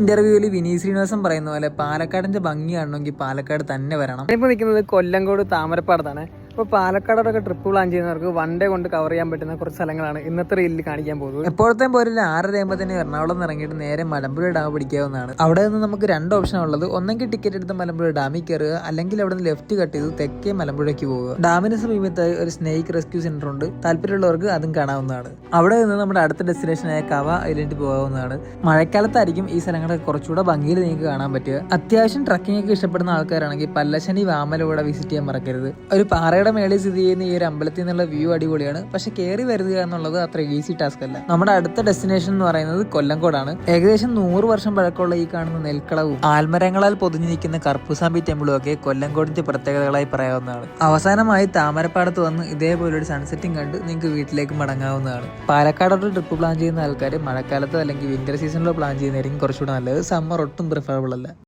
ഇന്റർവ്യൂവിൽ വിനീത് ശ്രീനിവാസൻ പറയുന്ന പോലെ പാലക്കാടിന്റെ ഭംഗി കാണണമെങ്കിൽ പാലക്കാട് തന്നെ വരണം. ഇപ്പോൾ നിൽക്കുന്നത് കൊല്ലങ്കോട് താമരപ്പാടത്താണ്. ഇപ്പോൾ പാലക്കാടൊക്കെ ട്രിപ്പ് പ്ലാൻ ചെയ്യുന്നവർക്ക് വൺ ഡേ കൊണ്ട് കവർ ചെയ്യാൻ പറ്റുന്ന കുറച്ച് സ്ഥലങ്ങളാണ് ഇന്നത്തെ റീലിൽ കാണിക്കാൻ പോകുന്നത്. എപ്പോഴത്തെ പോലെ 6:30 തന്നെ എറണാകുളം ഇറങ്ങിയിട്ട് നേരെ മലമ്പുഴ ഡാം പിടിക്കാവുന്നതാണ്. അവിടെ നിന്ന് നമുക്ക് 2 ഓപ്ഷൻ ഉള്ളത്. ഒന്നെങ്കിൽ ടിക്കറ്റ് എടുത്ത് മലമ്പുഴ ഡാമിൽ കയറുക, അല്ലെങ്കിൽ അവിടെ നിന്ന് ലെഫ്റ്റ് കട്ട് ചെയ്ത് തെക്കേ മലമ്പുഴയ്ക്ക് പോവുക. ഡാമിന് സമീപത്തായി ഒരു സ്നേക്ക് റെസ്ക്യൂ സെന്റർ ഉണ്ട്. താല്പര്യമുള്ളവർക്ക് അതും കാണാവുന്നതാണ്. അവിടെ നിന്ന് നമ്മുടെ അടുത്ത ഡെസ്റ്റിനേഷനായ കവ ഐലൻഡ് പോകാവുന്നതാണ്. മഴക്കാലത്തായിരിക്കും ഈ സ്ഥലങ്ങളൊക്കെ കുറച്ചുകൂടെ ഭംഗിയിൽ നിങ്ങൾക്ക് കാണാൻ പറ്റുക. അത്യാവശ്യം ട്രക്കിംഗ് ഒക്കെ ഇഷ്ടപ്പെടുന്ന ആൾക്കാരാണെങ്കിൽ പല്ലശ്ശേരി വാമലൂടെ വിസിറ്റ് ചെയ്യാൻ മറക്കരുത്. ഒരു പാറയുടെ മേളിൽ സ്ഥിതി ചെയ്യുന്ന ഈ ഒരു അമ്പലത്തിൽ നിന്നുള്ള വ്യൂ അടിപൊളിയാണ്. പക്ഷെ കയറി വരിക എന്നുള്ളത് അത്ര ഈസി ടാസ്ക് അല്ല. നമ്മുടെ അടുത്ത ഡെസ്റ്റിനേഷൻ എന്ന് പറയുന്നത് കൊല്ലങ്കോടാണ്. ഏകദേശം 100 വർഷം പഴക്കമുള്ള ഈ കാണുന്ന നെൽക്കളവും ആൽമരങ്ങളാൽ പൊതിഞ്ഞു നിൽക്കുന്ന കർപ്പൂസാമ്പി ടെമ്പിളും ഒക്കെ കൊല്ലങ്കോടിന്റെ പ്രത്യേകതകളായി പറയാവുന്നതാണ്. അവസാനമായി താമരപ്പാടത്ത് വന്ന് ഇതേപോലെ ഒരു സൺസെറ്റിംഗ് കണ്ട് നിങ്ങൾക്ക് വീട്ടിലേക്ക് മടങ്ങാവുന്നതാണ്. പാലക്കാടോട്ട് ട്രിപ്പ് പ്ലാൻ ചെയ്യുന്ന ആൾക്കാർ മഴക്കാലത്തോ അല്ലെങ്കിൽ വിന്റർ സീസണിലോ പ്ലാൻ ചെയ്യുന്നതായിരിക്കും കുറച്ചുകൂടെ നല്ലത്. സമ്മർ ഒട്ടും പ്രിഫറബിൾ അല്ല.